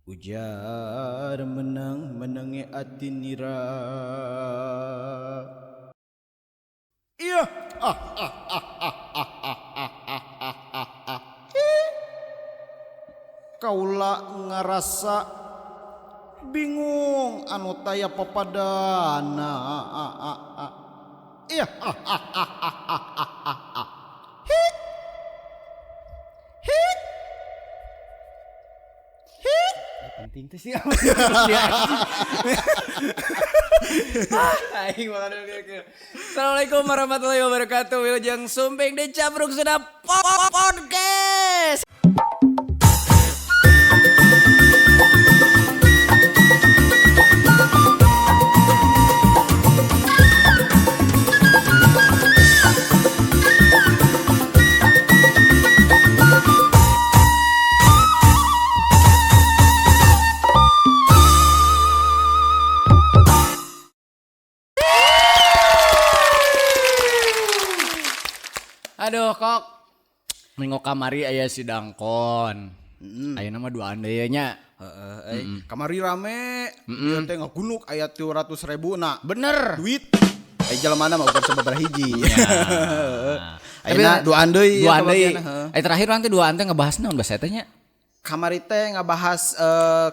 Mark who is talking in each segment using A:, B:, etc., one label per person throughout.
A: Ujar menang menangi ati nira. Iya. Kaula ngarasa bingung anu taya papadana. Iya.
B: Penting tuh sih. Aing makan dulu. Assalamualaikum warahmatullahi wabarakatuh. Wilujeng Sumping Dicabruk sudah podcast. Aduh kok minggu kamari aya si Dangkon. Aya nama dua andai nya.
A: Kamari rame. Ieu teh ngagunuk aya 200.000 na.
B: Bener.
A: Duit. Jalan mana mau bukan sababaraha hiji. Ayeuna dua andai.
B: Dua andai. Terakhir nanti dua andai ngebahas naon bahasa eta nya?
A: Kamari teh ngabahas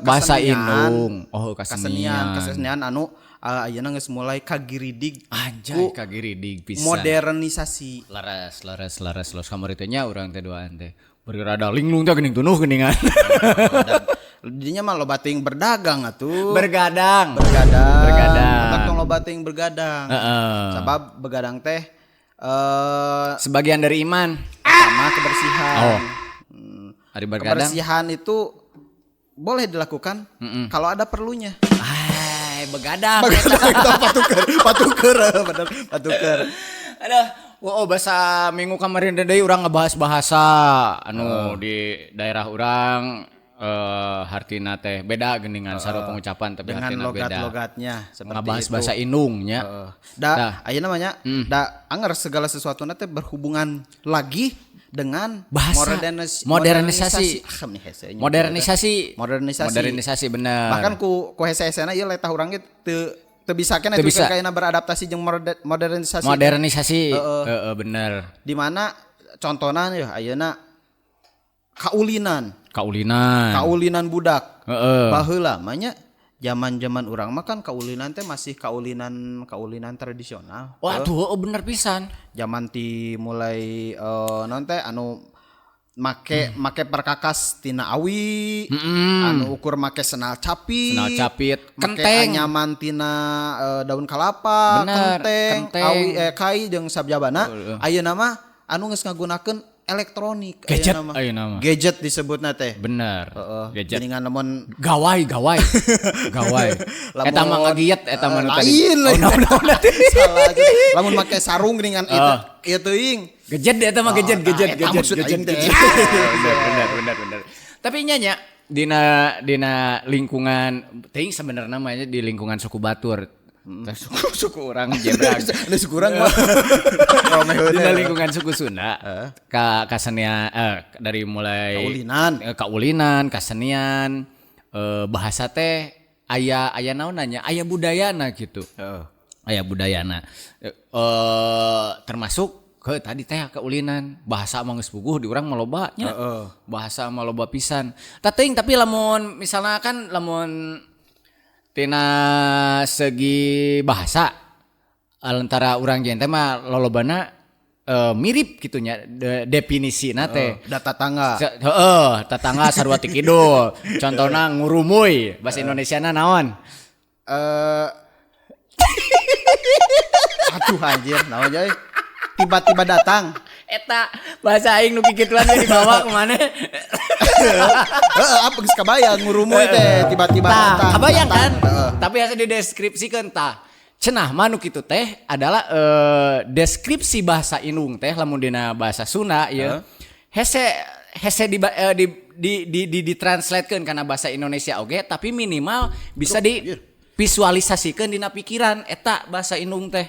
B: bahasa
A: kasenian.
B: Indung. Oh,
A: Kasenian anu ayeuna geus mulai kagiridig.
B: Anjay kagiridig pisan.
A: Modernisasi.
B: Laras kamari teh nya urang teh dua andai. Bergerada linglung teh geuning tunuh geuningan.
A: Dinya mah loba teuing berdagang atuh.
B: Bergadang.
A: Otak tong loba teuing bergadang. Sabab begadang teh
B: sebagian dari iman.
A: Sama kebersihan.
B: Oh. Hari bergadang.
A: Kebersihan itu boleh dilakukan kalau ada perlunya.
B: Begadang.
A: Patuker.
B: Aduh, bahasa minggu kemarin deui urang ngebahas bahasa anu di daerah urang hartina teh beda geuningan sarua pengucapan tapi
A: dengan
B: hartina beda.
A: logat-logatnya seperti
B: ngebahas
A: itu.
B: bahasa Indungnya.
A: Ayeuna namanya anger segala sesuatu teh berhubungan lagi dengan
B: bahasa modernisasi bener.
A: Bahkan ku hese-hesena ieu letah urang ge teu bisa kena teu kayana beradaptasi jeung modernisasi.
B: Bener.
A: Di mana contohna ya ayeuna kaulinan budak. Baheula mah nya zaman urang mah kan kaulinan teh masih kaulinan tradisional.
B: Waduh, bener pisan.
A: Zaman ti mulai naon teh anu make perkakas tina awi, anu ukur make senal capit, kenteng, anyaman tina daun kalapa, kenteng, awi kai jeung sabjabana. Ayeuna mah anu geus ngagunakeun elektronik. Gadget disebutna teh.
B: Bener.
A: Gadget. Jaringan lamun
B: gawai. Eta mah ngagiet eta mah
A: tadi. Salah. Lamun make sarung geuningan ieu teuing.
B: Gadget eta mah gadget. Bener. Tapi nya dina lingkungan teuing sebenarnya namanya di lingkungan suku Batur. Suku orang Jebrang.
A: Ada suku orang mah.
B: Di lingkungan suku Sunda. Kasenian dari mulai kaulinan, kasenian, bahasa teh aya naon nanya, aya budayana gitu. Aya budayana. Termasuk ke tadi teh kaulinan, bahasa mah geus puguh di urang mah loba nya. Bahasa mah loba pisan. Tapi lamun misalna kan lamun tina segi bahasa antara urang jeung teh mah lolobana mirip gitunya definisina teh.
A: Tatangga.
B: Tatangga sarua ti kidul. Contona ngurumuy, bahasa Indonesiana naon?
A: Aduh anjir, naon jadi tiba-tiba datang.
B: Eta bahasa aing nu kikituan dibawa ke mana?
A: Apa geus kabayang ngurumuy teh tiba-tiba datang.
B: Kabayang kan? Tapi asa dideskripsikeun tah. Cenah mah nu kitu teh adalah deskripsi bahasa Indung teh lamun dina bahasa Sunda ieu. Hese di translatekeun kana bahasa Indonesia oge tapi minimal bisa divisualisasikeun dina pikiran eta bahasa Indung teh.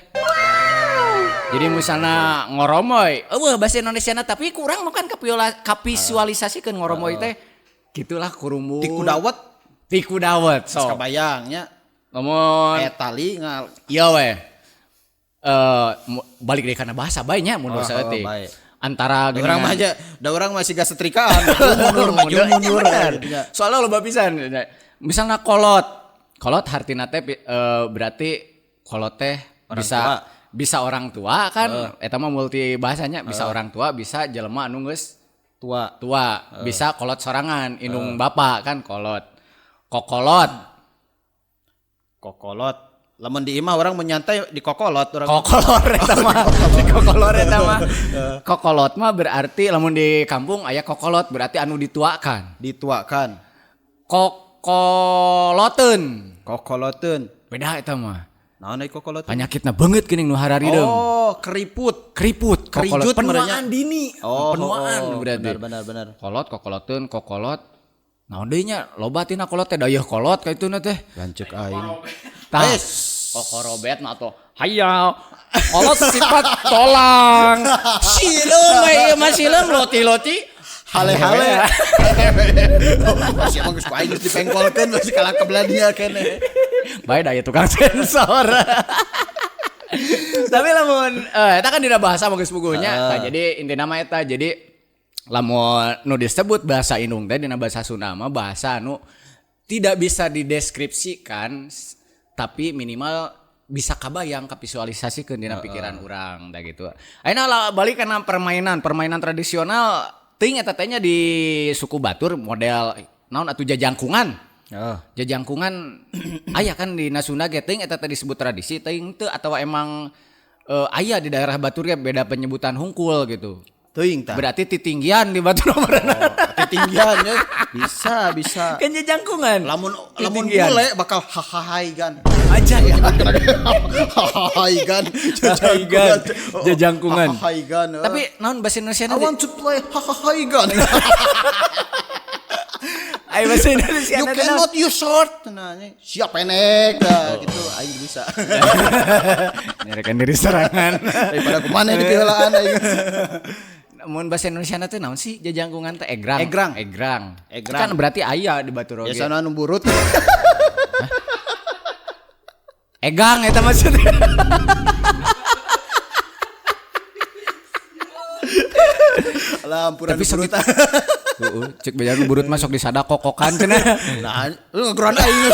B: Jadi misalnya ngoromoy, bahasa Indonesia tapi kurang makan kapisualisasi kan ngoromoy teh, gitulah kurumu.
A: Ti kudawat
B: Tiku dawet.
A: So kabayangnya.
B: Lamun
A: Tali ngal.
B: Iya we. Balik deh karena bahasa baiknya menurut saya teh. Antara
A: orang mah aja, orang masih gak setrikaan. Mundur.
B: Soalnya loba pisan. Misalnya kolot hartina teh berarti kolot teh bisa orang tua kan. Eta mah multi bahasanya bisa orang tua, bisa jelema anu geus tua. Bisa kolot sorangan, indung bapak kan kolot. Kokolot. Lamun di imah orang menyantai di kokolot orang. Kokolot mah berarti lamun di kampung aya kokolot berarti anu dituakan. Kokoloteun. Beda eta mah.
A: Naon ai kokoloteun?
B: Penyakitna beungeut geuning nu hararideung.
A: Oh, keriput.
B: Krijut penuaan dini. Penuaan berarti.
A: Benar.
B: Kokoloteun. Naon deui nya loba tina kolot teh dayeuh kolot ka ituna teh.
A: Lanceuk aing.
B: Tah. Kokorobet mah atuh. Hayya. Kolot sifat tolang. Sileung we mah sileung loti-loti.
A: Hale-hale. Masih emang geus aing geus dipengkolkeun masih kalah kebelah keneh.
B: Bae da aya tukang sensor. Tapi lamun eta kan dina bahasa mah geus puguhnya. Nah, jadi intina mah eta jadi lamun nu disebut bahasa indung teh dina bahasa Sunda mah bahasa anu tidak bisa dideskripsikan tapi minimal bisa kabayang kapisualisasikeun dina pikiran urang da gitu. Ayeuna balik kana permainan tradisional teuing eta teh nya di suku Batur model naon atuh jajangkungan. Jajangkungan aya kan di Sunda ge teuing eta teh disebut tradisi teuing teu atawa emang aya di daerah Batur ge beda penyebutan hungkul gitu.
A: Teuing tah.
B: Berarti titinggian di Batur nomoranna.
A: Titinggian ya. Bisa.
B: Kan jajangkungan.
A: Lamun bule bakal hahaigan.
B: Aja ya.
A: Hahaigan.
B: Jajangkungan.
A: Hahaigan.
B: Tapi naon bahasa Indonesia
A: I want to play hahaigan.
B: Ai bahasa Indonesia
A: you cannot use short. Nah, siap pendek gitu aing bisa.
B: Nyarikan diri serangan.
A: Daripada kumaneh di pieulaan aing.
B: Mun bahasa Indonesia teh naon sih jajangkungan teh egrang. Kan berarti aya di Batur oge.
A: Biasana anu burut.
B: Egang eta maksudnya.
A: Lampuran burut.
B: Cek bejar burut masuk di sada kokokan cenah.
A: Nah, lu ngageruan aing.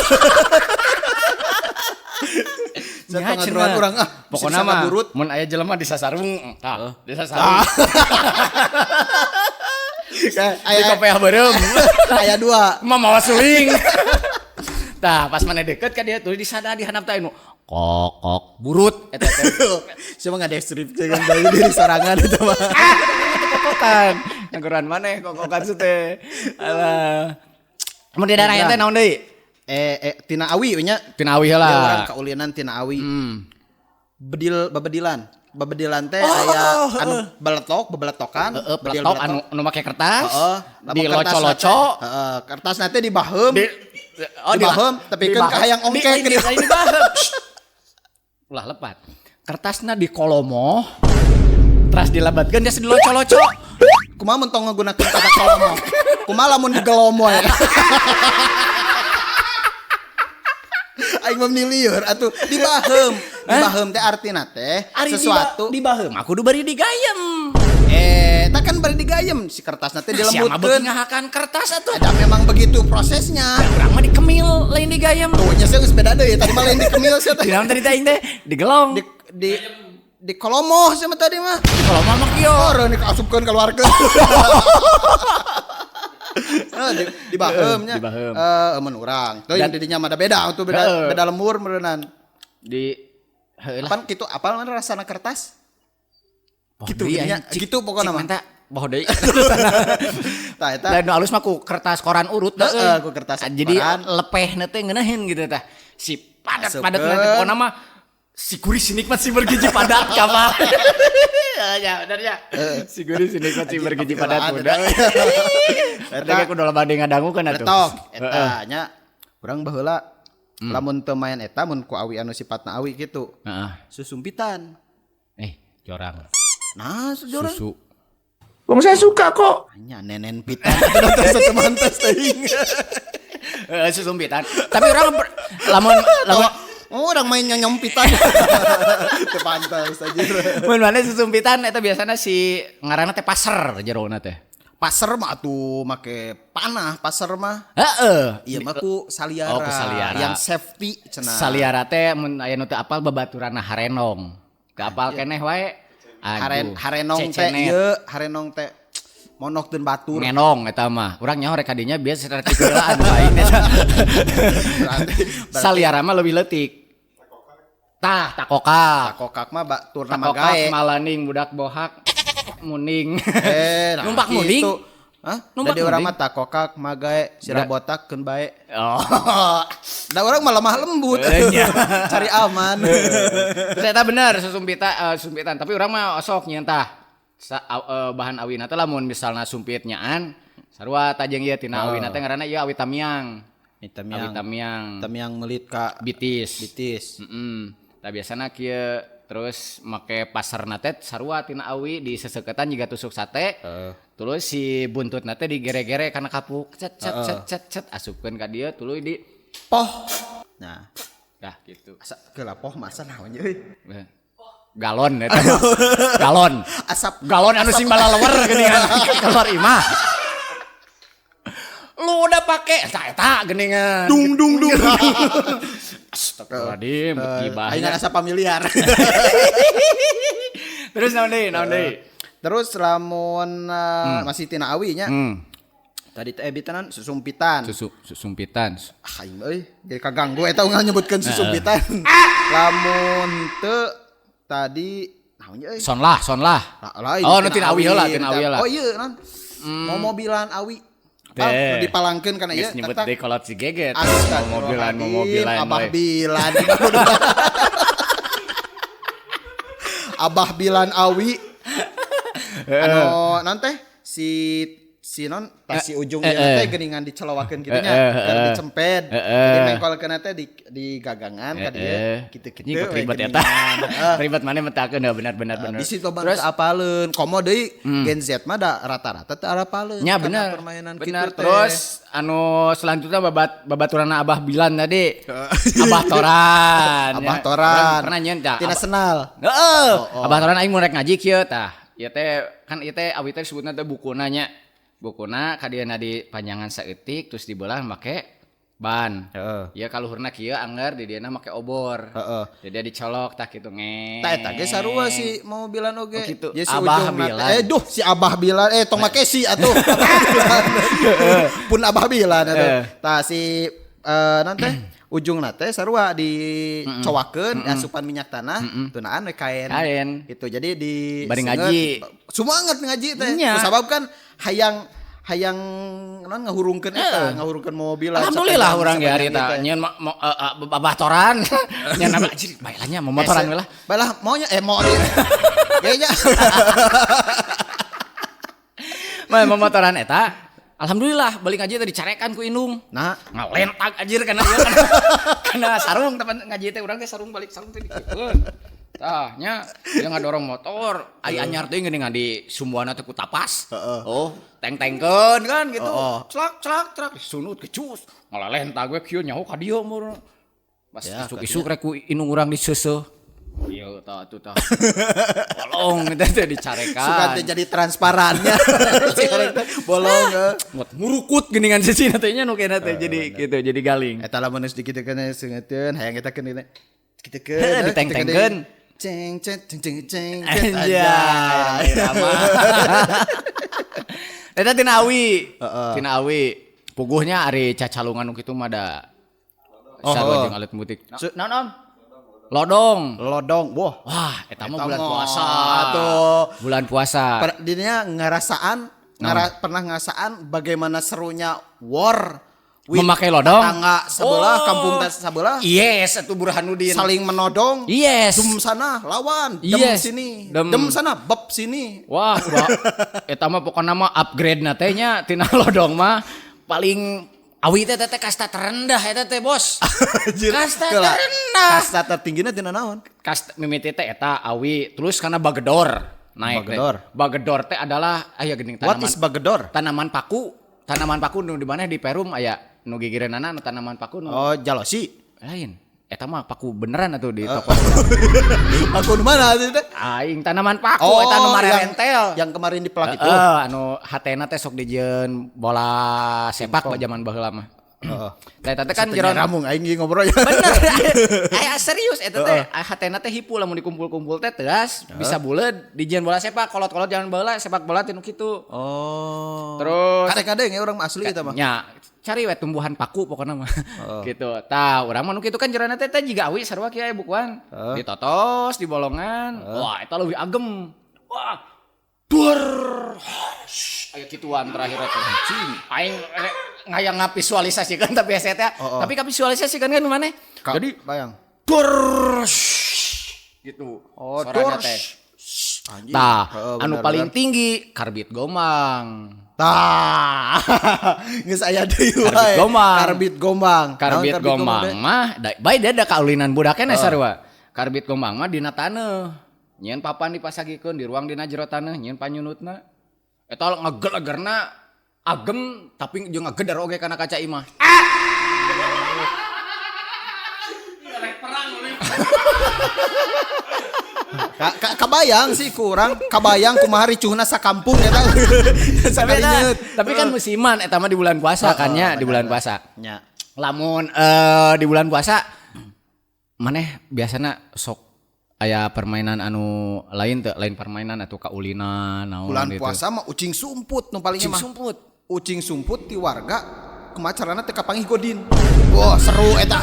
A: Saya ngageruan urang
B: pokona mah mun aya jelema di sasarung tah di sasarung. Aya kopeh beureum.
A: Aya 2.
B: Mah mawa suling. Tah pas mana deket ka dia tuh di sada di handap teh anu kokok burut eta teh.
A: Siapa ngadeskrip jeung bayi diri sorangan eta mah.
B: Kokokan. Ngageruan maneh kokokan teh. Alah. Mun di daerah teh naon deui?
A: Tina Awi nya.
B: Tina Awi heula.
A: Orang kaulinan Tina Awi. Babedilan teh aya anu beletokan,
B: beletok anu make kertas. Di
A: loco-loco. Kertasna teh dibaheum. Dibaheum tapi kan hayang ongkek
B: di dibaheum. Ulah lepat. Kertasna dikolomoh. Terus dilabatkeun dia di loco-loco.
A: Kumaha mun tong ngagunakeun kata kolomoh? Kumaha lamun digelomoh ya? Aing mah lieur atuh dibaheum. Dibaheum teh artina teh sesuatu
B: dibaheum. Aku kudu bari digayem.
A: Tak kan bari digayem si kertasna teh dilembutkeun.
B: Siapa beuki ngahakan kertas atuh?
A: Ada memang begitu prosesnya.
B: Urang mah dikemil lain digayem.
A: Tuh nya geus beda deui tadi mah lain dikemil sia teh.
B: Dinaon tadi teh digelong.
A: Di kolomoh sama tadi mah.
B: Di kolomoh mah kieu.
A: Reun diasupkeun keluarkeun. Dibaheumnya. Mun urang. Teuing didinya mah beda atuh beda lembur meureunnan.
B: Di heulah.
A: Pan kitu apal mana rasana kertas?
B: Kitu nya
A: kitu pokona mah.
B: Boh deui.
A: Tah eta.
B: Lain nu alus mah ku kertas koran urut da
A: ku kertas.
B: Jadi lepehna teh ngeunaheun gitu tah. Si padat-padat nanti pokona mah si gurih si nikmat si bergizi padat kapal. Ya bener ya. Si gurih si nikmat si bergizi padat udah. Eta kudu loba ngadangukeun atuh.
A: Eta nya urang baheula lamun teu main eta mun ku awi anu sifatna awi kitu. Susumpitan.
B: Jorang.
A: Nah, jorang.
B: Susu.
C: Wong saya suka kok.
A: Hanya nenen pitan terus mantas teuing.
B: Susumpitan. Tapi orang lamun
A: orang mainnya nyompitan. Teu pantas aja.
B: Mun mana susumpitan eta biasana si ngaranna teh pasar jerona teh.
A: Pasar mah atuh make panah pasar mah.
B: Heeh.
A: Iya mah ku saliara.
B: Oh, ku saliara.
A: Yang safety cenah.
B: Saliara teh mun aya nu teu apal babaturanna harenong. Teu apal keneh wae.
A: Harenong teh ieu, harenong teh monok dan batur.
B: Ngenong eta mah. Urang nyaho rek kadinya biasa rek keulaan lain eta. Saliara mah leuwih leutik. Takokak.
A: Takokak mah baturna mah gae.
B: Takokak malaning budak bohak muning.
A: Nah,
B: numpak muning.
A: Hah?
B: Numpak
A: Dari urang mah takokak mah gae, sira botakkeun bae.
B: Oh.
A: Da urang mah lemah lembut. Cari aman.
B: Terus eta bener susumpitan, tapi urang mah osok nya tah. Bahan awina teh lamun misalna sumpit nyaan sarua tajeng ieu tina awina teh ngaranna ieu awi tamiang. Awi tamiang.
A: Tamiang melit ka
B: bitis.
A: Heeh.
B: Tah biasana kieu terus make pasarna teh sarua tina awi di seseuketan jiga tusuk sate. Terus si buntutna teh digere-gere kana kapuk. Cet asupkeun ka dieu tuluy di
A: poh. Nah,
B: dah gitu.
A: asa geula poh masa naon euy.
B: Galon eta mah. Galon.
A: Asap
B: galon anu sing balalewer geuningan keluar imah. Lu udah pake eta geuningan.
A: Dung.
B: Astagfirullahaladzim, gibah.
A: Aing rasa familiar.
B: Terus naon deui?
A: Terus lamun masih tina awi nya. Tadi teh bitanan susumpitan.
B: Susumpitan.
A: Aing euy, jadi kaganggu eta nyebutkeun susumpitan. Lamun teu tadi naon euy?
B: Sonlah. Oh, nu tina awi heula,
A: Oh ieu non. Mobilan awi. Dipalangkeun kana ieu.
B: Geus nyebut deui kolot si geget.
A: Mobilan. Abah Bilan. Abah Bilan awi. Anu non teh si non pas si ujung ieu teh geuningan dicelowakeun kitu nya, keur dicemped. Jadi mengkolkeun teh di gagangan ka dieu kitu-kitu.
B: Ribet eta. Ribet maneh metakeun bener.
A: Di situ terus apaleun. Komo deui Gen Z mah da rata-rata teh apaleun.
B: Nya bener.
A: Permainan
B: kitu
A: teh.
B: Terus anu selanjutnya babaturanna Abah Bilan tadi. Abah Toran.
A: Abah Toran.
B: Pernah nyeun tah.
A: Tina senal.
B: Heeh. Abah Toran aing mun rek ngaji kieu tah. Ieu teh kan ieu teh awi teh disebutna teh bukuna nya. Bukuna kadieuna dipanjangan saeutik terus dibelah make ban. Heeh. Ieu kaluhurna kieu anger di dieuna make obor. Heeh. Jadi dicolok tah kitu nge.
A: Tah eta ge sarua si Mobilan oge.
B: Oh, gitu.
A: Ya, si
B: Abah Bilan.
A: si Abah Bilan tong make si atuh. Pun Abah Bilan atuh. Tah si naon teh ujungna teh sarua dicowakeun asupan minyak tanah tunaan we kain. Gitu. Jadi di
B: bari ngaji.
A: Semangat ngaji teh. Sabab kan hayang non ngahurungkeun eta, ngahurungkeun Mobilan.
B: Alhamdulillah urang ge ari eta nyeun Abah Toran. Nyeun anjir baelanya motoran we lah.
A: Baelah maunya mau dia. Kayaknya.
B: Motoran eta alhamdulillah balik ngaji teh dicarekan ku indung. Nah, ngalentak anjir kana ieu kana sarung teman ngaji teh urang teh sarung balik sarung teh dikieun. Tah nya dia ngadorong motor, ai anyar teh geuningan di sumbuana teh ku tapas. Oh, teng-tengkeun kan gitu. Clak sunut kecus. Ngalelentak we kieu nyaho ka dieu meureun. Pas isuk-isuk rek ku indung urang diseuseuh. Iya tuh bolong itu teh dicarekan
A: suka jadi transparannya bolong
B: ngurukut geuningan sisina teh nya nu kena teh jadi gitu jadi galing
A: eta lamun geus dikiteukeun seungeuteuun hayang eta keun dikiteukeun
B: diteng-tengkeun
A: ceng
B: anjay eta tina awi puguhnya ari cacalungan nu kitu mah da sarua jeung alit mutik naon Lodong. Wah, eta mah bulan puasa tuh. Bulan puasa.
A: Dirinya pernah ngerasaan bagaimana serunya war
B: memakai lodong.
A: Tangga sebelah, kampung sebelah.
B: Yes, itu Burhanuddin.
A: Saling menodong.
B: Yes.
A: Dem sana lawan, dem sini. Dem sana bab sini.
B: Wah. Eta mah pokona mah upgrade-na teh nya tina lodong mah paling awi teh kasta terendah eta teh bos. Kasta terendah.
A: Kasta tertinggina tina naon?
B: Kasta mimiti teh eta awi terus kana bagedor naik
A: bagedor.
B: Bagedor teh adalah aya geuning tanaman.
A: What is bagedor?
B: Tanaman paku nu di mana di Perum aya nu gigireunana nu tanaman paku nu.
A: Oh, jalosi.
B: Lain. Eta mah paku beneran atuh di toko.
A: Paku di mana teh?
B: Aing tanaman paku eta nu marentel.
A: Yang kemarin di pelak itu.
B: Anu hatena teh sok dijieun bola sepak zaman baheula mah. Heeh. Tah eta kan jeron
A: ramung aing ngobrol ya.
B: Bener. Aya serius eta teh. Hatena teh hipu lamun dikumpul-kumpul teh teuas bisa buleud dijieun bola sepak, kolot-kolot jangan bola, sepak bola tinu kitu.
A: Oh.
B: Terus
A: kadang-kadang ya orang asli eta mah.
B: Nya, cari we tumbuhan paku pokoknya mah. Gitu. Tah, urang mah nu kitu kan jerona teh jiga awi sarua kieu aya bukuan. Ditotos di bolongan. Wah, eta leuwih agem. Wah. Duar. Aya kituan terakhir eta. Aing ngayang ngavisualisasikeun tapi saya teh. Tapi kapisualisasikeun kan maneh.
A: Jadi bayang.
B: Duar. Gitu. Suaranya teh. Tah, anu paling tinggi karbit gomang.
A: Tah. Geus aya deui
B: wae.
A: Karbit gombang.
B: Karbit gombang mah bae da kaulinan budak keneh sarua. Karbit gombang mah dina taneuh. Nyieun papan dipasagikeun di ruang dina jero taneuh, nyieun panyunutna. Eta ngagel-agerna agem tapi jeung ngagedar oge kana kaca imah.
A: Kabayang sih kurang, kabayang kumaha ricuhna sakampung eta.
B: Tapi kan musiman eta mah di bulan puasa kan nya, di bulan puasa.
A: Nya.
B: Lamun di bulan puasa maneh biasana sok aya permainan anu lain teu, lain permainan atuh kaulinan naon
A: bulan
B: gitu.
A: Puasa mah ucing sumput nu palingnya mah. Ucing sumput ti warga kumaha carana teh kapanggih godin. Wah, seru eta.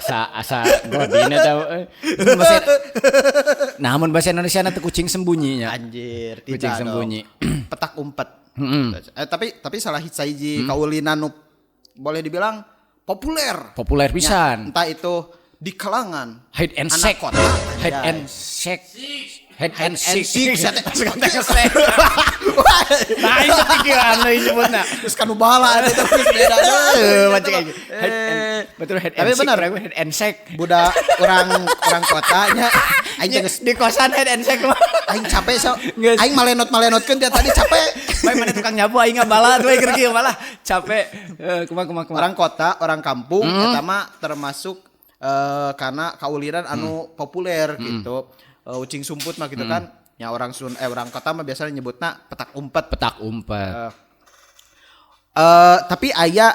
B: asa godin eta. Namun bahasa Indonesia na teh kucing sembunyi nya.
A: Anjir,
B: kucing sembunyi.
A: Petak umpet. Tapi salah hiji kaulinan nu boleh dibilang populer pisan. Entah itu di kalangan
B: hide and seek. Hide and seek. Head and seek. Nah, itu pikiran lo nyebutna.
A: Terus kanu bala eta terus beda.
B: Macam kayak gitu. Betul head and seek. Tapi benar head and seek.
A: Budak orang kotanya aing geus
B: di kosan head and seek mah.
A: Aing capek so. Aing malenot-malenotkeun dia tadi capek.
B: Bae mana tukang nyapu aing bala tuh keur kieu malah capek. Kumaha.
A: Orang kota, orang kampung eta mah termasuk karena kaulinan anu populer gitu. Ucing sumput mah gitu kan. Ya orang kota mah biasanya nyebutna petak umpet. Tapi aya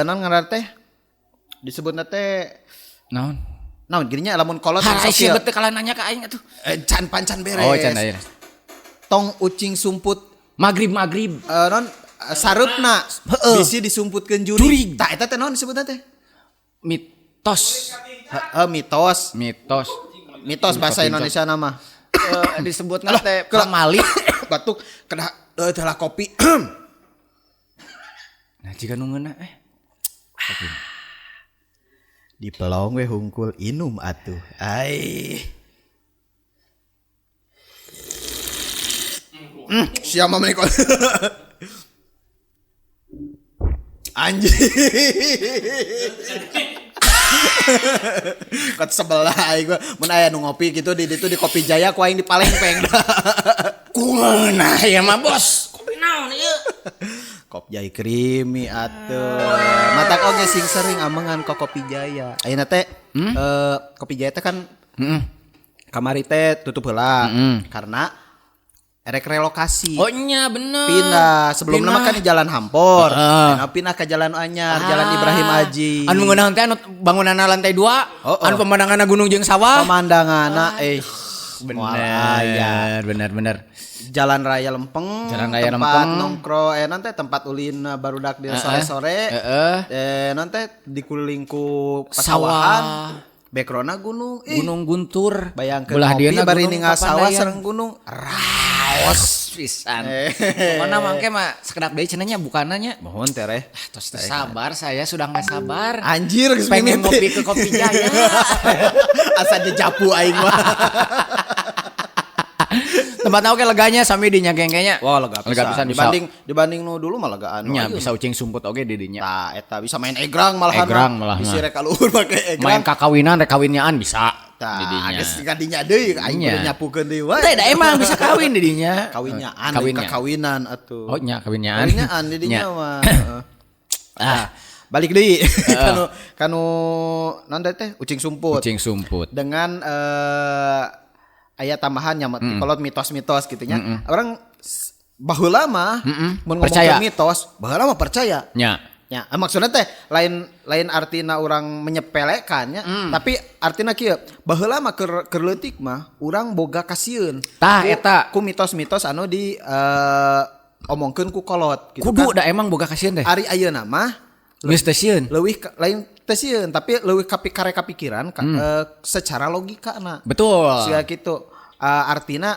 A: naon ngaran teh disebutna teh naon gininya lamun kolot
B: sok ieu beuteuk kala nanya ka aing atuh.
A: Can pancan beres.
B: Oh, can beres.
A: Tong ucing sumput
B: magrib.
A: Non sareupna bisi disumputkeun jurig. Tah eta teh naon disebutna teh?
B: Mitos.
A: Mitos bahasa Indonesia nama.
B: Disebutna teh pamali.
A: Batuk kedah telah kopi.
B: Nah, jika nungeuna
A: dipelong we hungkul inum atuh. Ai. Siapa meneh kok. Anjing. Kat sebelah aing mun aya nu ngopi gitu di ditu di Kopi Jaya ku aing di Palengpeng.
B: Kumaha ya mah bos? Kopi naon ieu?
A: Kopi Jaya krimi atuh. Matak oge sing sering amengan ke Kopi Jaya. Ayeuna teh Kopi Jaya teh kan kamari teh tutup heula karena erek relokasi.
B: Oh nya bener.
A: Pindah sebelum nama kan di Jalan Hampor. Pindah ke Jalan Anyar, Jalan Ibrahim Aji.
B: Anu ngeunaheun teh anu bangunanna lantai 2, anu pemandanganna gunung jeung sawah.
A: Pemandanganna
B: bener.
A: Jalan Raya Lempeng. Tempat nongkrong nanti tempat ulin barudak di sore-sore. Nanti dikeliling ku pasawahan. Backgroundna gunung.
B: Gunung Guntur.
A: Bayangkeun ngopi bari ninggal sawah sareng gunung.
B: Raos pisan. Mana mangke mah sekedap deui cenah nya bukanna nya.
A: Mohon teh reh.
B: Tos sabar saya sudah enggak sabar.
A: Anjir geus
B: pengen ngopi ke Kopi Jaya.
A: Asa japu aing mah.
B: Tempatnya oke leganya sami dinya kayaknya.
A: Wah, lega pisan. Dibanding nu dulu mah legaan.
B: Nya bisa ucing sumput oge di dinya.
A: Tah eta bisa main egrang malahan.
B: Egrang malah.
A: Bisi rek kaluhur make egrang.
B: Main kakawinan rek kawinnyaan bisa. didinya.
A: Geus kadinya deui aing kudu nyapukeun deui wae.
B: Teh da emang bisa kawin didinya.
A: Kawinnyaan, kawinan atuh.
B: Oh nya kawinnyaan.
A: Kawinnyaan didinya mah. Balik deui kanu naon teh ucing sumput.
B: Ucing sumput.
A: Dengan aya tambahan nya kolot mitos-mitos gitu nya. Orang baheula mah mun ngomongkeun mitos, baheula mah percaya.
B: Nya.
A: Ya, maksudnya teh lain artina orang menyepelekannya, tapi artina kieu baheula mah keur leutik mah urang boga kasieun.
B: Tah eta
A: ku mitos-mitos anu di omongkeun ku kolot gitu
B: kudu
A: kan.
B: da emang boga kasieun teh.
A: Ari ayeuna mah
B: geus teh sieun.
A: leuwih lain teh sieun, tapi leuwih kapikiran secara logikana.
B: Betul.
A: Sia kitu. Artina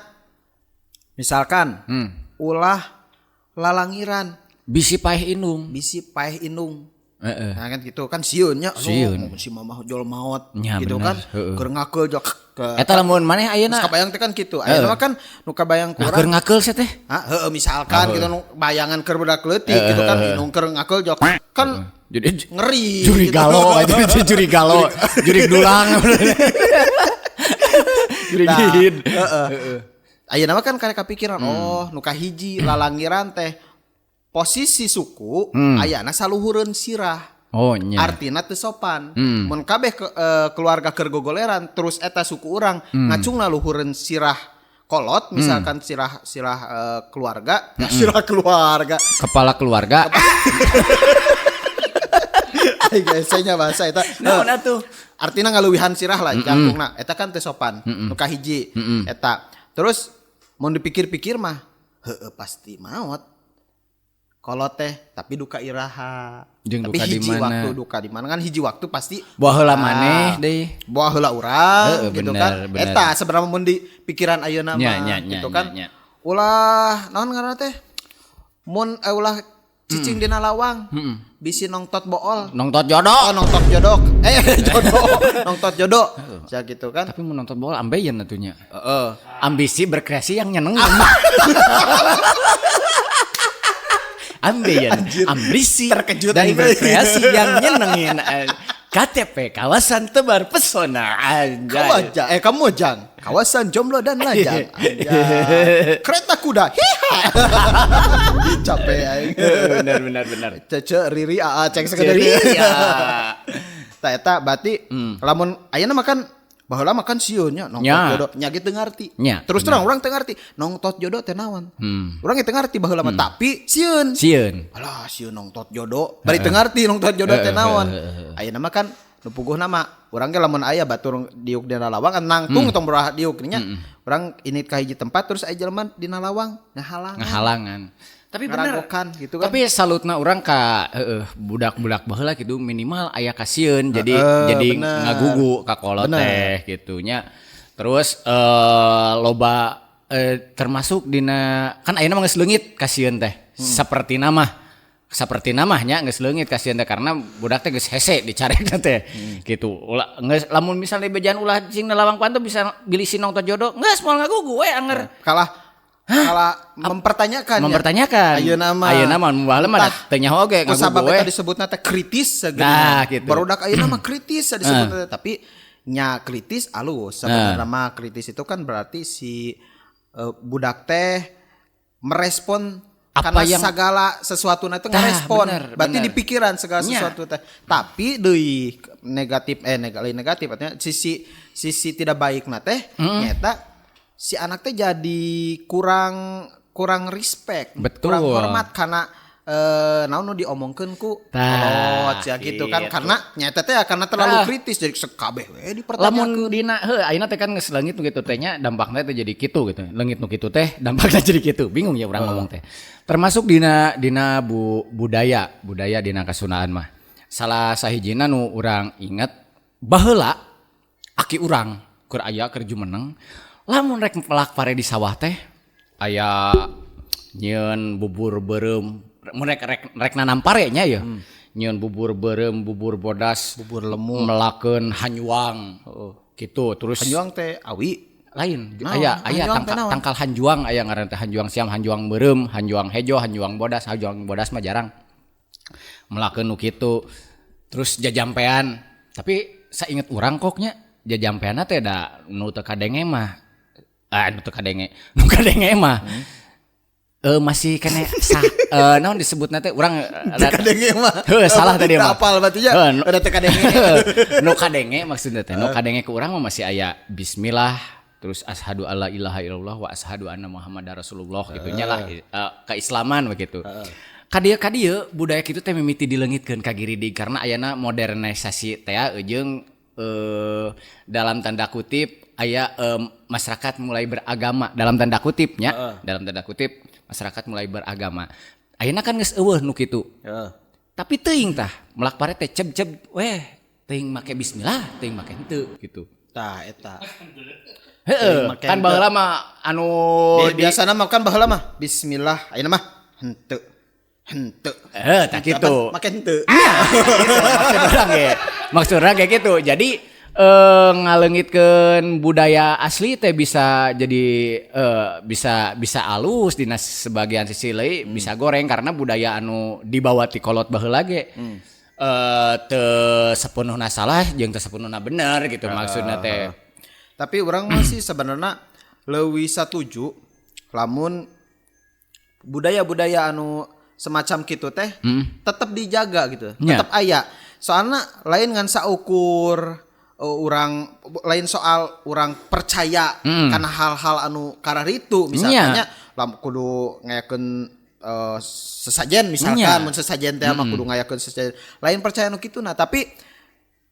A: misalkan ulah lalangiran
B: bisi paeh indung.
A: Nah kan gitu kan sieunnya si mamah jol maot
B: ya,
A: gitu
B: bener.
A: kan keur ngakeul jok
B: eta lamun maneh ayeuna
A: kabayang teh kan kitu ayeuna mah kan nu kabayang kurang
B: keur ngakeul teh
A: misalkan gitu nu bayangan keur budak leutik gitu kan nu keur ngakeul jok kan
B: jadi
A: ngeri
B: juri
A: gitu.
B: galo aja juri galo juri dulang juri gin
A: ayeuna mah kan karek kapikiran nu kahiji lalangiran teh posisi suku ayana saluhureun sirah.
B: Oh nya.
A: Artina teu sopan. Mun kabeh keluarga keur gogoleran terus eta suku urang ngacungna luhureun sirah kolot misalkan sirah keluarga, sirah keluarga.
B: Kepala keluarga.
A: Ai nya bahasa eta.
B: Naon atuh?
A: Artina ngaluwihan sirah lah jangkungna. Eta kan teu sopan. Nu kahiji eta. Terus mun dipikir-pikir mah heueuh pasti maot. Kolot teh tapi duka iraha.
B: Jeung
A: tapi
B: duka
A: hiji
B: dimana?
A: waktu duka di mana kan hiji waktu pasti
B: Buah heula maneh deui.
A: Buah heula urang gitu
B: bener,
A: kan.
B: Bener.
A: Eta sebenarnya mun di pikiran ayeuna mah gitu kan. Ulah naon ngaranna teh? Mun ulah cicing dina lawang. Bisi nongtot bool.
B: Nongtot jodoh.
A: Oh, nongtot jodok. Jodoh. Nongtot jodoh. Sia gitu kan.
B: Tapi mun nongtot bool ambeien atunya. Ambisi berkreasi yang nyenengin. Ambeien, ambisi
A: terkejut
B: dan
A: aing.
B: berkreasi yang nyenengin. KTP kawasan tebar pesona anjay.
A: Kamojang, kawasan jomblo dan lajang. Anjay. Kereta kuda. Hiha. Capek aing.
B: Benar.
A: Cece Riri cek sekedari.
B: Ya.
A: Tah eta berarti lamun ayeuna mah kan baheula mah kan sieunnya nongtot jodoh nya ge teu ngarti. Terus terang urang teu ngarti nongtot jodoh teh naon. Urang ge teu ngarti baheula mah tapi sieun. Alah sieun nongtot jodoh bari teu ngarti nongtot jodoh teh naon. Ayeuna mah kan nu puguhna mah urang ge lamun aya batur diuk dina lawang kan nangtung tong beurah diuk nya. Urang init ka hiji tempat terus aya jelema dina lawang ngahalangan.
B: Tapi bener
A: gitu kan.
B: Tapi salutna orang ka budak-budak baheula gitu minimal aya kasieun jadi ngagugu ka kolot teh gitu nya. Terus loba termasuk dina kan ayeuna mah geus leungit kasieun teh. Saperti namanya geus leungit kasieun teh karena budak teh geus hese dicarekna teh. Gitu. Geus lamun misalnya bejaan ulah cing lawang panto bisa bilisi nongtot jodoh. Geus moal ngagugu we anger.
A: Kalah mempertanyakan. Ayeuna
B: mah baheula mah teu nyaho oge ngagugu we.
A: Sabab eta disebutna teh kritis
B: nah, gitu.
A: Barudak ayeuna mah kritis disebutna tapi nya kritis alus. Sebenarnya mah kritis itu kan berarti si budak teh merespon karena segala sesuatu itu ngerespon. Berarti di pikiran segala sesuatu teh. Tapi deui negatif artinya sisi tidak baik na teh nyata si anak teh jadi kurang respect,
B: betul.
A: Kurang hormat karena naon nu diomongkeun ku kolot sia gitu kan karena nyata teh karena terlalu kritis jadi sekabeh we dipertanyakeun.
B: Lamun dina ayeuna teh kan geus leungit nu kitu teh nya dampakna teh jadi kitu gitu. Leungit nu kitu teh dampakna jadi kitu. Bingung ya urang ngomong teh. Termasuk dina budaya dina kasunaan mah. Salah sahijina nu urang inget baheula aki urang keur aya keur jumeneng lamun rek pelak pare di sawah teh aya nyieun bubur beureum mun rek nanam pare nya ya nyieun bubur beureum bubur bodas
A: bubur lemu
B: melakeun hanjuang gitu terus
A: hanjuang teh awi
B: lain aya tangkal hanjuang aya ngaran teh hanjuang siam hanjuang beureum hanjuang hejo hanjuang bodas mah jarang melakeun nu kitu terus jajampean tapi sainget urang koknya jajampeana teh da nu teu kadenge mah. Nu kadenge mah. Masih kena naon disebutna teh urang
A: kadenge mah.
B: Salah tadi mah.
A: Apal berarti ya. Udah teu kadenge.
B: Nu kadenge maksudna teh. Nu kadenge ke urang mah masih aya bismillah, terus asyhadu alla ilaha illallah wa asyhadu anna muhammadar rasulullah gitu nya lah keislaman begitu. Kadieu budaya kitu teh mimiti dileungitkeun ka giridig karena ayana modernisasi teh jeung dalam tanda kutip aya masyarakat mulai beragama dalam tanda kutipnya dalam tanda kutip masyarakat mulai beragama. Ayeuna kan geus eueuh nu kitu. Tapi teuing tah melak pare teh ceb weh teuing make bismillah teuing make henteu gitu.
A: Tah eta.
B: Heeh, kan baheula mah anu
A: biasana mah kan baheula mah bismillah ayeuna mah henteu.
B: Tak gitu.
A: Make henteu.
B: Maksud orang kayak gitu. Jadi ngaleungitkeun budaya asli teh bisa jadi bisa alus dina sebagian sisi leuwih bisa goreng karena budaya anu dibawa ti kolot baheula ge. Teu sapenuhna salah jeung teu sapenuhna bener gitu maksudna teh.
A: Tapi orang masih sebenarnya leuwih satuju lamun budaya-budaya anu semacam gitu teh tetap dijaga gitu, tetap aya. Soalnya lain ngan saukur orang lain soal orang percaya karena hal-hal anu kararitu misalnya kudu ngayakeun sesajen misalkan mun sesajen teh mah kudu ngayakeun sesajen. Lain percaya anu kituna tapi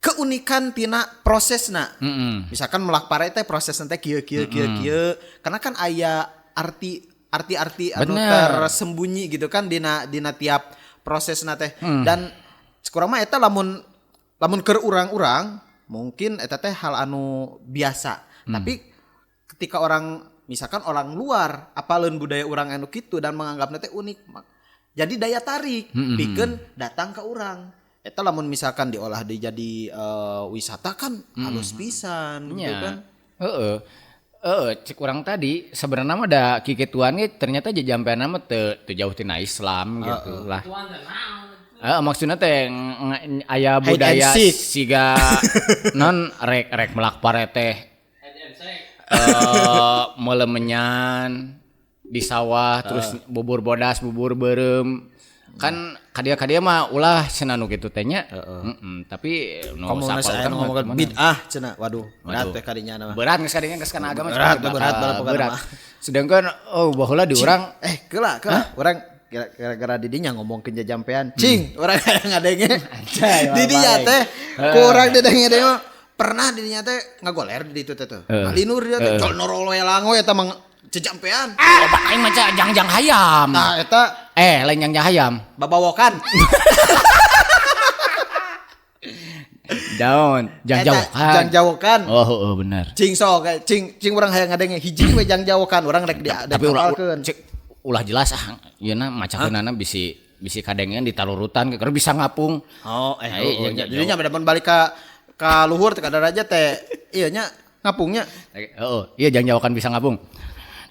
A: keunikan tina prosesna. Misalkan melak pare teh prosesna teh kieu karena kan aya arti-arti anu tersembunyi gitu kan dina tiap prosesna teh. Dan sekurang mah eta lamun keur urang-urang mungkin eta teh hal anu biasa. Tapi ketika orang misalkan orang luar apaleun budaya urang anu kitu dan menganggapna teh unik, jadi daya tarik pikeun datang ke urang. Eta lamun misalkan diolah jadi wisata kan halus pisan gitu kan. Cek urang tadi sebenarnya mah da kikituan ge ternyata jajampeana mah teu jauh tina Islam gitu lah. Maksudnya teh aya budaya siga non rek melak pare teh melemenyan di sawah terus bubur bodas bubur beureum kan kadia mah ulah cenah nu kitu teh nya. Tapi nu sapal ngomong bid'ah cenah. Waduh, berat teh kadinya mah.
B: Berat geus kadinya geus kana agama
A: berat.
B: Sedangkan baheula di urang
A: keula urang gara-gara didinya ngomongkeun jajampean. Cing, urang ngadenge. Di dinya teh ku urang didenge mah pernah di dinya teh ngagoler di ditu teh tuh. Alinur dia teh jol norolo lango eta mah jajampean.
B: Loba aing mah jangjang hayam.
A: Nah eta
B: lain jangjang hayam.
A: Babawokan.
B: Daun,
A: jangjawokan.
B: Oh benar.
A: Cing sok, cing urang hayang ngadenge hiji we jangjawokan, urang rek
B: tapi ulah jelas ieu na macakeunana bisi kadengeun ditalurutan keur bisa ngapung.
A: Jadinya bedapan balik ka luhur teh ka daraja teh ieu nya ngapungnya.
B: Iya jangjawokan bisa ngapung.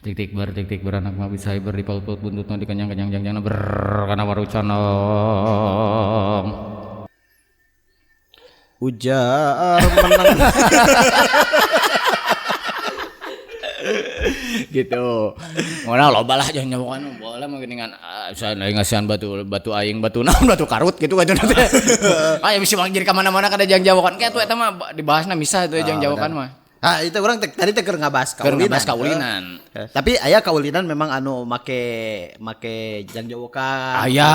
B: Tik beranak mah bisa berdipaut-paut buntutna dikenyang-kenyang jangjangna kana warucana.
A: Ujar menang.
B: Gitu. Moal loba lah jangan nyawokan boleh mah geuningan ngasihan batu aing batu naon batu karut gitu kan teh. Aya bisa jadi ka mana-mana kada jangan jawokan kitu eta mah dibahasna misah teh jangan jawokan mah.
A: Itu orang tadi keur ngabahas
B: kaulinan.
A: Tapi aya kaulinan memang anu make jangjawokan.
B: Aya.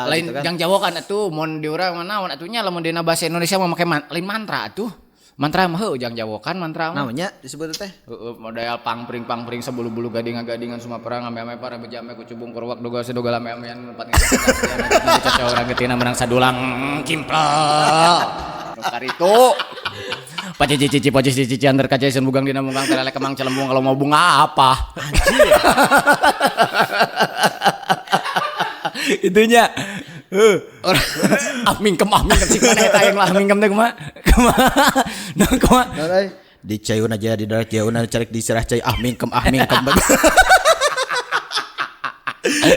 B: Lain gitu kan. Jangjawokan atuh mun di urang mah naon atunya lamun dina bahasa Indonesia mah make lain mantra atuh. Mantra mah heuh jangjawokan mantra mah.
A: Namanya disebut teh.
B: Modal pangpring sabulu-bulu gadingan suma perang ame-ame para bejame kucubung kurwak doga sedoga lame-amean lepat ngecacau caca urang geutina menang sadulang kimpel. Karitu. Paci antar kaca isun bugang dina munggang telele kemang celembung kalau mau bunga apa? Itunya. Mingkem sih mana eta yang lah mingkem teh kumaha?
A: Kumaha? Di cayun aja di darat jauh carek diserah cai mingkem.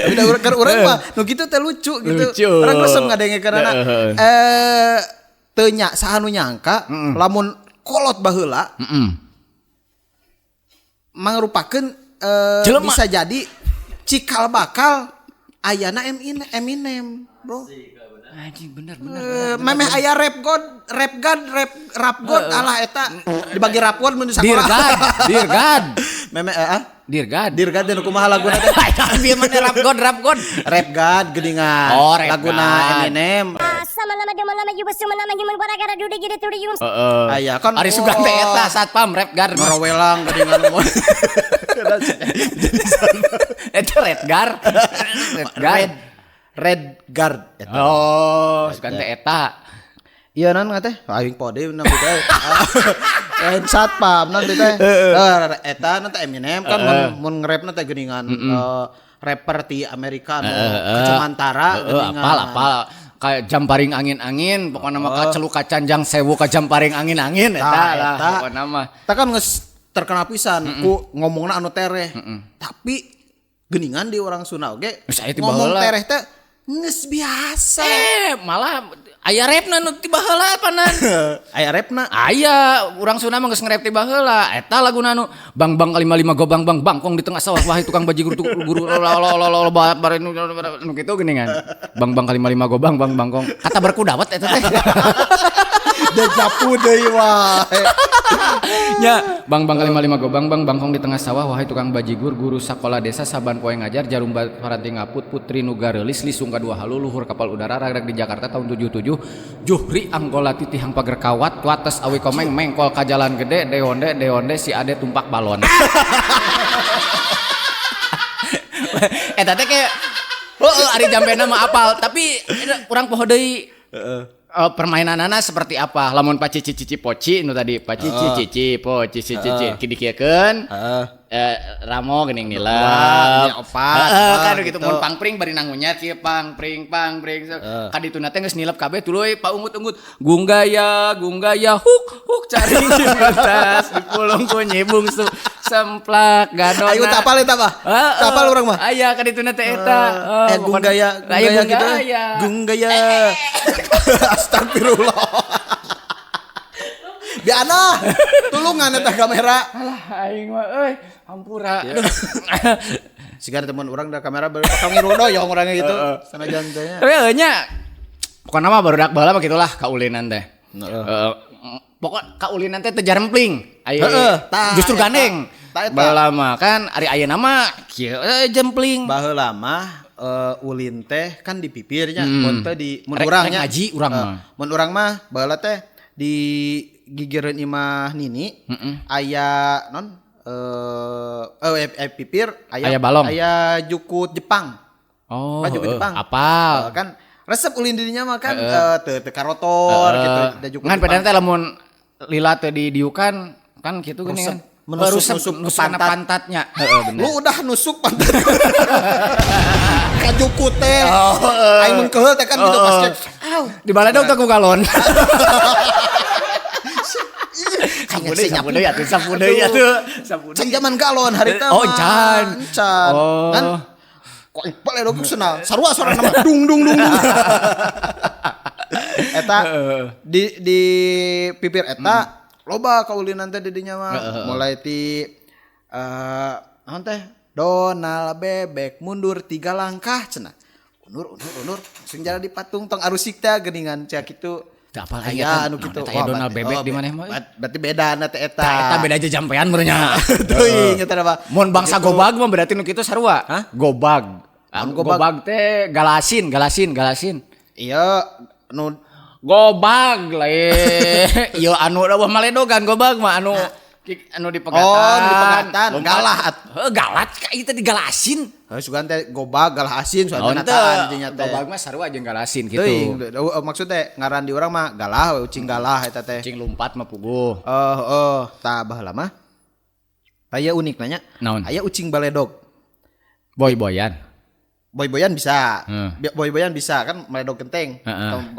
A: Udah urang mah nu kitu teh lucu gitu. Urang resep ngadenge karena teu nya saha nu nyangka lamun kolot baheula mangrupakeun bisa jadi cikal bakal ayana Eminem, bro.
B: Anjing bener.
A: Memeh aya rap god alah eta dibagi rap god mun sakola.
B: Dear God.
A: Memeh
B: Dear God
A: dan kumaha laguna teh?
B: Biar mana rap god.
A: Rap god geuningan.
B: Oh, rap
A: laguna
B: god.
A: Eminem. Aya kan
B: Ari Sugante eta satpam rap god.
A: Ngorowelang geuningan.
B: Eta red guard.
A: Red guard eta.
B: Oh, Sugante eta.
A: Iya nan teh aing pode na teh. Satpam nan teh. Eta nan teh Eminem kan mun nge-rapna teh geuningan rapper ti Amerika kecamantara geuningan.
B: Apal. Kayak jamparing angin-angin, pokoknya mah kaceluk kacanjang sewu ka jamparing angin-angin eta lah pokoknya mah.
A: Eta kan geus terkenal pisan ku ngomongna anu tereh. Tapi geuningan di orang Sunda oge ngomong tereh teh geus biasa.
B: Malah aya rapna nu ti baheula panan.
A: Aya rapna.
B: Aya urang Sunda mah geus nge-rap ti baheula. Eta laguna nu bang kali 5 go bang bangkong di tengah sawah wah tukang baji guru bare nu kitu geuningan. Bang kali 5 go bang bangkong. Kata berkudawat eta teh.
A: Dejapu deui wae.
B: Nya bang kali 5 go bang bangkong di tengah sawah wahai tukang bajigur guru sakola desa saban poe ngajar jarum paranti ngaput putri nu gareulis lisung kadua halu luhur kapal udara ragrak di Jakarta tahun 77 juhri anggola titihang pager kawat wates awi komeng mengkol ka jalan gede deonde si ade tumpak balon. Eta teh kayak ari jambena mah apal tapi urang poho deui permainanana seperti apa? Lamun pacici poci nu tadi pacici poci kidikiekeun ramo geuning nilep kan gitu mun pangpring bari nangunya kieu pangpring kadituna teh geus nilep kabeh tuluy paungut-ungut gunggaya huk caring di atas dipulung ku nyibungsu semplak gadona
A: ayo tapal eta mah tapal urang mah
B: aya kadituna teh eta
A: gunggaya gitu gunggaya astagfirullah biana tulungan eta kamera
B: alah aing mah euy hampura
A: sigar teman urang da kamera baru pakang ngirudoyong urangnya gitu sanajan teh nya
B: tapi nya pokona mah barudak baheula mah gitulah kaulinan teh pokok kaulinan teh teu jarempling justru gandeng baheula mah kan ari ayeuna mah kieu jempling
A: baheula mah ulin teh kan di pipirnya mun teh di mun urangnya
B: ngaji urang mah
A: mun urang mah baheula teh di gigireun imah nini aya non pipir aya
B: balong
A: aya jukut Jepang jukut Jepang
B: apal
A: kan resep ulin dirinya mah kan teu karotor gitu da jukut
B: ngan padahal teh lamun lila teh didiukan kan kitu geuning kan
A: menusuk
B: pantatnya
A: lu udah nusuk pantat ka jukut teh aing mun keheul teh kan gitu pas
B: di baladog teh ku galon sapu deui atuh
A: can zaman galon harita
B: oh can
A: kan kok ipal ya dong senal sarua suara nama dung eta di pipir eta loba kaulinan teh didinya mah mulai ti naon teh Donald bebek mundur 3 langkah cenah undur langsung jalan di patung tong arusik teh geuningan cak kitu
B: teu apal
A: aya anu kitu
B: Donald bebek di maneh mah
A: berarti beda na teh eta
B: beda aja jampean beurnya
A: teuing eta mah
B: mun bangsa gobag mah berarti nu kitu sarua gobag teh galasin
A: iya nu
B: gobag lae ieu anu da maledogan gobag mah anu di pegatan galat ka ieu teh digalasin
A: sugan teh gobag galah asin soalna nataan dinya teh
B: gobag mah sarua jeung galasin kitu
A: maksud teh ngaran di urang mah galah ucing galah eta teh
B: ucing lumpat mah puguh
A: tah baheula mah aya unik nanya aya ucing baledog boy-boyan bisa boy-boyan bisa kan meledog genteng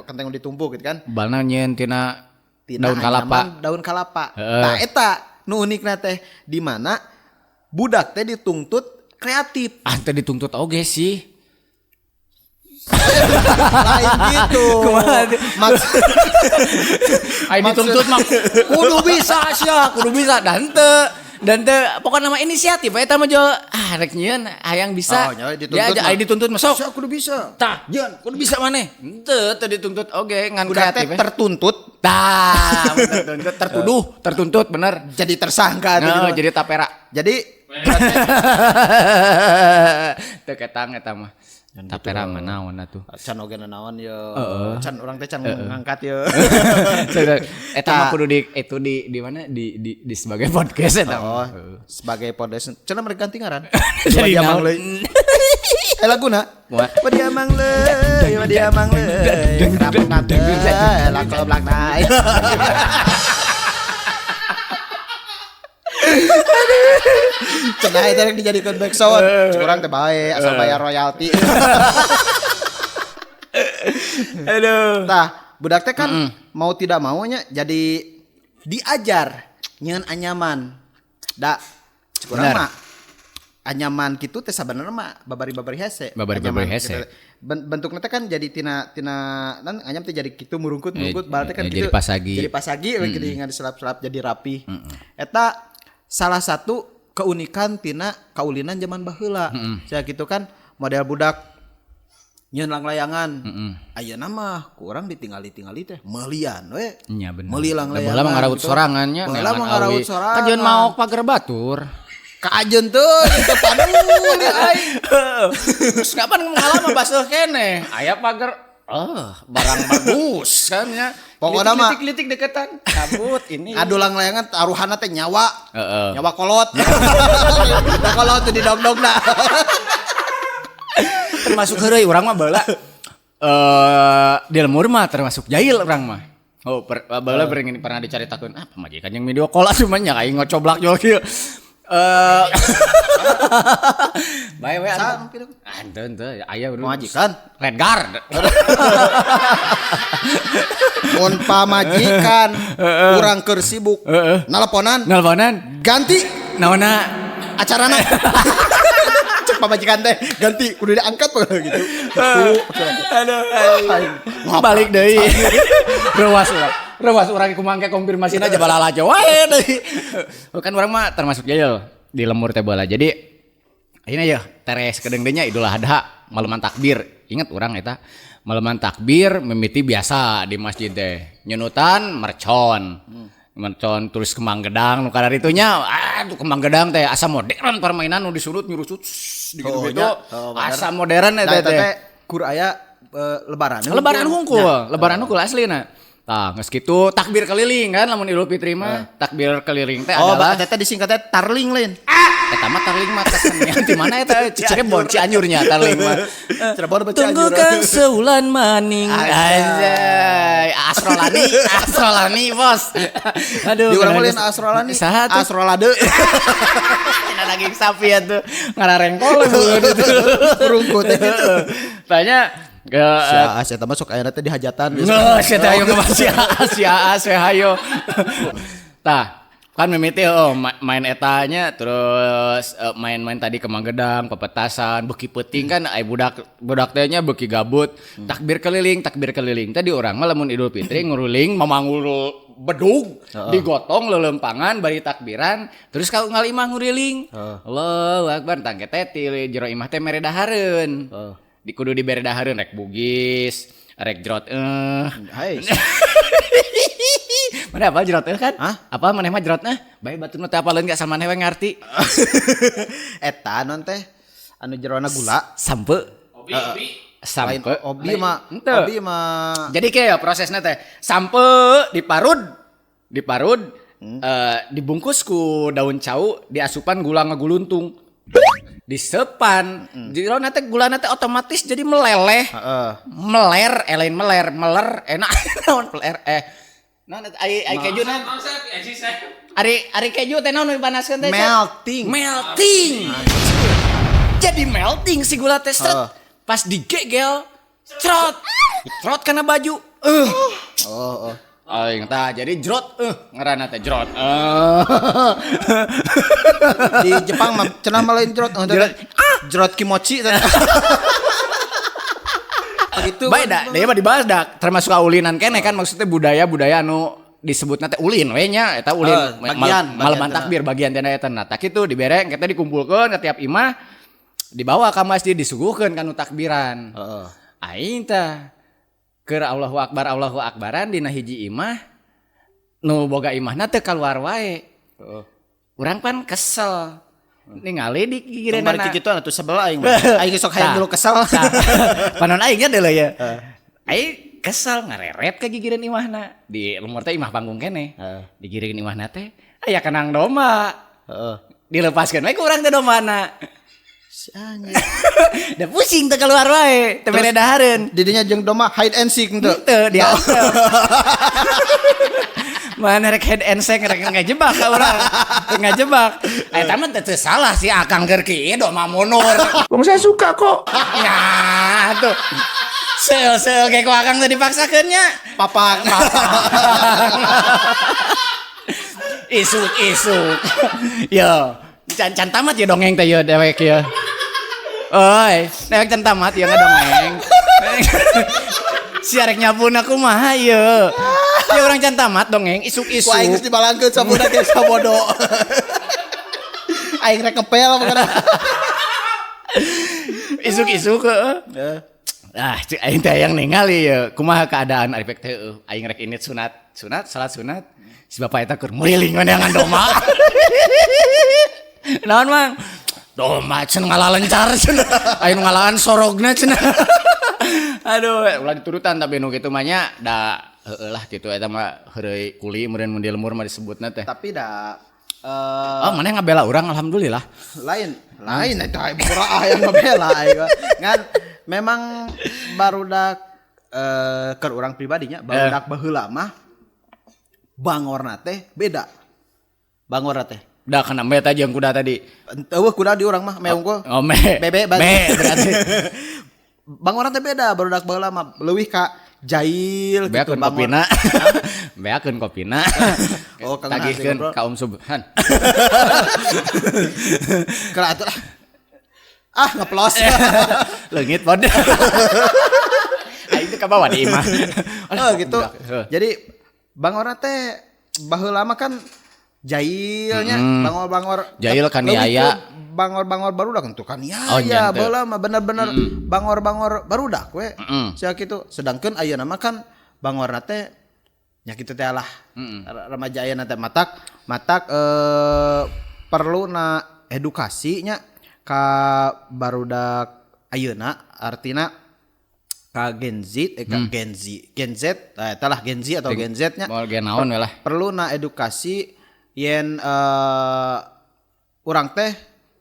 A: genteng ditumpuk gitu kan
B: balna nyeun tina daun kalapa
A: nah eta nu unikna teh di mana budak teh dituntut kreatif
B: teh dituntut oge sih
A: Lain gitu.
B: Ai dituntut mah kudu bisa dan teu pokoknya nama inisiatif eta mah jual rek nyieun hayang bisa. Dia aja ai dituntut mah sok
A: kudu bisa.
B: Tah, jeun kudu bisa maneh. Teu dituntut oge ngan kreatif.
A: Tertuntut.
B: Tah, tertuntut bener.
A: Jadi tersangka
B: jadi tapera.
A: Jadi
B: teu ketang eta mah. Tapera mah naon atuh?
A: Can oge naon ye. Can urang teh can ngangkat ye.
B: Eta mah kudu di mana di sebagai podcast eta.
A: Sebagai podcast. Cenah mereka ganti ngaran.
B: Jadi naon?
A: Laguna. Wadi amang le. Kenapa nanti lagu belak naik. Cenah eta rek dijadikeun backsound. Kurang teh bae asal bayar royalti. Aduh. Tah, budak teh kan mau tidak maunya jadi diajar nyeun anyaman. Da kurang mah anyaman kitu teh sabenerna mah babari-babari hese.
B: Babari-babari hese.
A: Bentukna teh kan jadi tina nan anyam teh jadi kitu murungkut bae teh kan kitu.
B: Jadi
A: pasagi geuning diselap-selap jadi rapi. Eta salah satu keunikan tina kaulinan zaman baheula. Saya gitu kan model budak nyeun langlayangan. Ayeuna mah kurang ditinggali-tingali teh mealian we.
B: Nya bener.
A: Meuli langlayangan.
B: Baheula mah ngaraut sorangannya.
A: Baheula mah ngaraut sorangan.
B: Kajeun mau pager batur.
A: Kaajeun teh itu paduli aing.
B: Terus kapan ngalaman basuh keneh? Aya pager barang bagus kan ya.
A: Pokoknya mah
B: litik deketan. Cabut ini.
A: Adu langlayangan taruhanna teh nyawa. Nyawa kolot. Kolot teh didog-dogna.
B: Termasuk heureuy urang mah baheula di lemur mah termasuk jahil urang mah. Baheula pernah dicaritakeun pamajikan yang video call atuh mah nya aing ngocoblak jual kieu. Bae we atuh aya
A: majikan
B: Red Guard.
A: Mun pamajikan urang keur sibuk nelponan ganti
B: naonna
A: acarana cek pamajikan teh ganti kudu diangkat gitu.
B: Aduh balik deui. Rewas urang kumangke konfirmasina aja balalajo wae deui. Kan urang mah termasuk jahil di lemur teh baheula. Jadi ayeuna ya teres kedeungnya Idul Adha maleman takbir. Ingat urang eta maleman takbir mimiti biasa di masjid teh. Nyunutan mercon. Mercon tulis kembang gedang nu kadaritunya tuh kembang gedang teh asa modern permainan nu disurut nyurusut gitu-gitu. Asa modern eta teh.
A: Kur aya lebaran
B: hungkul aslina. Tah geus kitu takbir keliling kan lamun Idul Fitri mah takbir keliling teh adalah
A: eta disingkatnya tarling lain.
B: Eta mah tarling mah kesenian di mana eta Cirebon Cianjurnya tarling mah.
A: Cirebon
B: Cianjur. Tunggukan seulan maning anjay. Asrolani bos. Aduh.
A: Di urang lain Asrolani. Asrolade.
B: Cenah daging sapi atuh ngararengkol beuleuh itu.
A: Rungkut itu.
B: Tanya
A: Sia eta masuk aya teh di hajatan.
B: Sia teh hayo sia we hayo. Tah, kan mimiti main etanya terus main-main tadi kembang gedang, pepetasan, beuki peuting kan ai budak teh nya beuki gabut. Takbir keliling. Tadi urang mah lamun Idul Fitri nguruling mamangul bedug digotong lelempangan bari takbiran terus ka unggal imah nguriling. Allahu Akbar tangke teh ti jero imah teh mere dahareun. Di kudu dibere dahareun rek bugis, rek jrot
A: Hai.
B: Mana apa jrot kan? Apa maneh mah jrot bae baturna teh apaleun ge asal maneh we ngarti.
A: Eta non teh anu jerona gula,
B: sampe.
A: Sampe. Obi mah.
B: Jadi kayak prosesna teh sampe diparud dibungkus ku daun cau, diasupan gula ngaguluntung. Disepan jero teh gulana teh otomatis jadi meleleh. Lain meler enak naon meler naon ai keju naon ari keju teh naon dipanaskeun teh melting jadi melting si gula teh pas digegel trot kana baju aing tah jadi jrot ngaranna teh jrot.
A: Di Jepang mah cenah mah lain jrot. Jrot kimochi. gitu.
B: Beda, dia mah dibahas dak termasuk kaulinan keneh kan maksudnya budaya anu disebutna teh ulin we nya eta ulin malaman takbir bagian tina eta nah tak kitu dibereng kita dikumpulkeun ke tiap imah dibawa ka masjid disuguhkeun kanu takbiran. Aing teh keur Allahu akbaran dina hiji imah nu boga imahna teu kaluar wae. Urang pan kesel ningali di gigireunana.
A: Bari kitu atuh sebelah aing. Aing sok hayang dulu kesel.
B: Panon aing nya deuleu ya. Aing kesel ngareret ke gigireun imahna. Di lumur teh imah panggung keneh. Digireun imahna teh aya kenang domba. Dilepaskeun we ku urang teh dombana.
A: Anjir.
B: Da pusing teh keluar wae, teu mere dahareun.
A: Didinya jeung domba hide and seek teu.
B: Teu dia. Mana rek head and seek rek ngajebak ka urang. Ngajebak. Eta mah teu salah si Akang keur kieu domba mundur.
C: Wong saya suka kok.
B: Ya tuh. Sel kayak kok Akang teh dipaksakeun nya.
A: Papang.
B: Isuk. Yo, can tamat ya dongeng teh yo dewek ya. Oi, dewek can tamat ya ngadongeng. Si arek nyapuna kumaha ye. Ya urang can tamat dongeng isuk-isuk.
A: Ku aing geus dibalangkeun sabudak ge sabodo. Aing rek kepel pokona.
B: Isuk-isuk heeh. Ah, cik aing teh yang ningali ya. Kumaha keadaan ari teh aing rek init sunat, salat sunat. Si bapak eta keur muriling ngandangan domba. Naon mang? Domba cenah ngalalencar cenah. Aya nu ngalahan sorogna cenah. Aduh, ulah diturutan tapi nu kitu mah nya da heueuh lah kitu eta mah heureuy kuli meureun mun di lemur mah disebutna teh.
A: Tapi da
B: maneh ngabela urang alhamdulillah.
A: Lain eta murah aya ngabela aing. Ngan memang barudak keur urang pribadinya barudak baheula mah bangorna teh beda. Bangorna teh.
B: Da kana me teh jeung kuda tadi.
A: Eueuh kuda di urang mah meung ku.
B: Oh me.
A: Bebe berarti. Bangorna teh beda barudak baheula mah leuwih ka jail
B: gitu bangor. Beakeun kopina.
A: Oh kang
B: tagihkeun ka Subhan.
A: Kalau atuh ngeplos.
B: Leungit pod. Aing teh ka bawah di imah.
A: Gitu. Jadi bangorna teh baheula mah kan jailnya bangor-bangor
B: jail kaniaya
A: bangor-bangor barudak untuk kaniaya baheula mah bener-bener bangor-bangor barudak we sia kitu sedangkeun ayeuna mah kan bangorna teh nya kitu teh lah remaja ayeuna teh matak perlu na edukasinya ka barudak ayeuna artina ka Gen Z eta lah Gen Z atau Gen Z nya
B: naon we lah
A: perlu na edukasi yen urang teh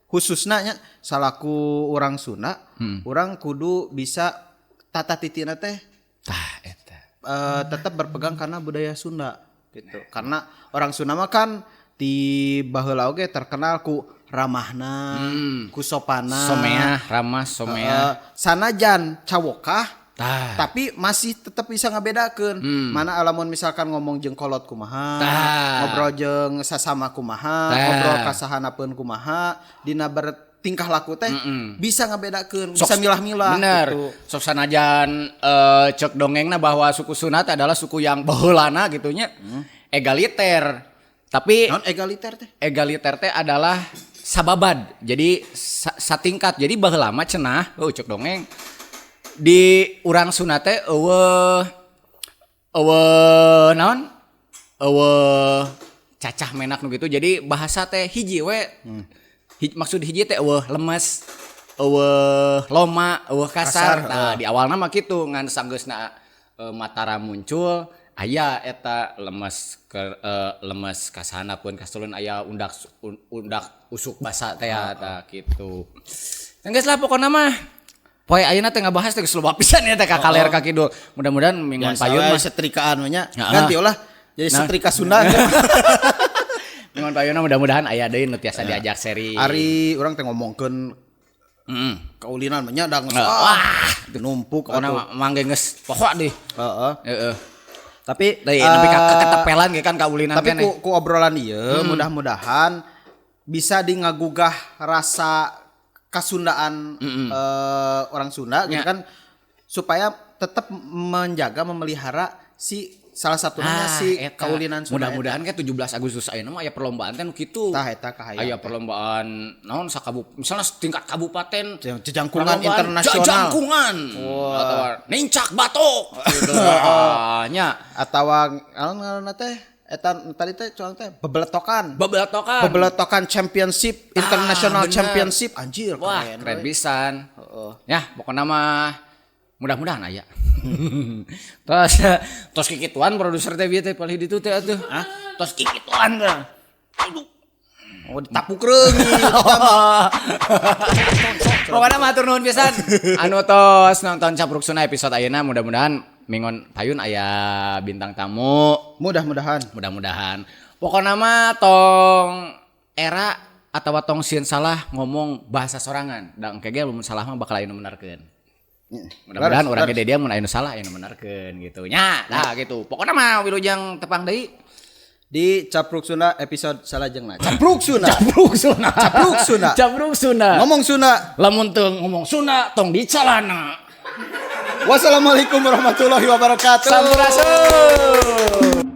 A: khususna nya salaku urang Sunda urang kudu bisa tata titina teh
B: tah eta
A: tetap berpegang karena budaya Sunda gitu karena orang Sunda mah kan di baheula oge terkenal ku ramahna ku sopana
B: ramah somea
A: sanajan cawokah tapi masih tetap bisa ngabedakeun mana alamun misalkan ngomong jeung kolot kumaha ngobrol jeung sasama kumaha ngobrol kasahanapeun kumaha dina bertingkah laku teh bisa ngabedakeun bisa milah-milah
B: gitu. Sok sanajan cek dongengna bahwa suku Sunat adalah suku yang baheulana gitunya egaliter tapi
A: non egaliter
B: teh adalah sababad jadi satingkat jadi baheula mah cenah cek dongeng di urang Sunda teh eueuh naon cacah menak nu gitu jadi bahasa teh hiji we maksud hiji teh eueuh lemes eueuh loma eueuh kasar nah di awalna mah kitu ngan sanggeusna Mataram muncul aya eta lemes kasanapeun kastulun aya undak usuk basa teh eta kitu geus lah pokona mah poe ayeuna teh ngabahas teh geus loba pisan eta ka kaler ka kidul. Mudah-mudahan mingguan payun mah
A: setrikaan nya. Ganti ulah jadi setrika Sunda.
B: Mingguan payun mudah-mudahan aya deui nu tiasa diajak seri.
A: Ari urang teh ngomongkeun kaulinan nya da geus numpuk
B: ona mangge geus pokok deui. Heeh.
A: Tapi
B: nepi ka ketepelan ge kan kaulinan
A: keneh. Tapi ku obrolan ieu mudah-mudahan bisa di ngagugah rasa kasundaan orang Sunda gitu kan supaya tetap menjaga memelihara si salah satunya si kaulinan Sunda.
B: Mudah-mudahan ke 17 Agustus ayeuna mah aya perlombaan teh nu kitu.
A: Tah eta kahayang.
B: Aya perlombaan naon misalnya tingkat kabupaten
A: jangkungan internasional.
B: Jangkungan. Atau nincak batok gitu. Nya
A: atawa ngaranna teh eta tadi teh soal teh bebeletokan championship international championship anjir
B: wah keren pisan. Ya pokoknya mah mudah-mudahan aya. Tos kikituan produser teh bieu teh palih ditu teh atuh. Tos kikituan teh. Aduh. Oh ditapukreung pokoknya matur nuhun pisan anu tos nonton Capruk Sunda episode ayeuna mudah-mudahan mingon payun aya bintang tamu
A: mudah-mudahan
B: pokoknya mah tong era atau tong sieun salah ngomong bahasa sorangan da engke ge mun salah mah bakal aya nu benarkeun mudah-mudahan urang ge dia mun aya nu salah aya nu benarkeun gitu nya nah gitu pokoknya mah wilujeng tepang deui
A: di Capruk Sunda episode salajengna.
B: Capruk Sunda.
A: Ngomong Sunda.
B: Lamun teu ngomong Sunda tong dicalana.
A: Wassalamualaikum warahmatullahi wabarakatuh.
B: Sampurasun.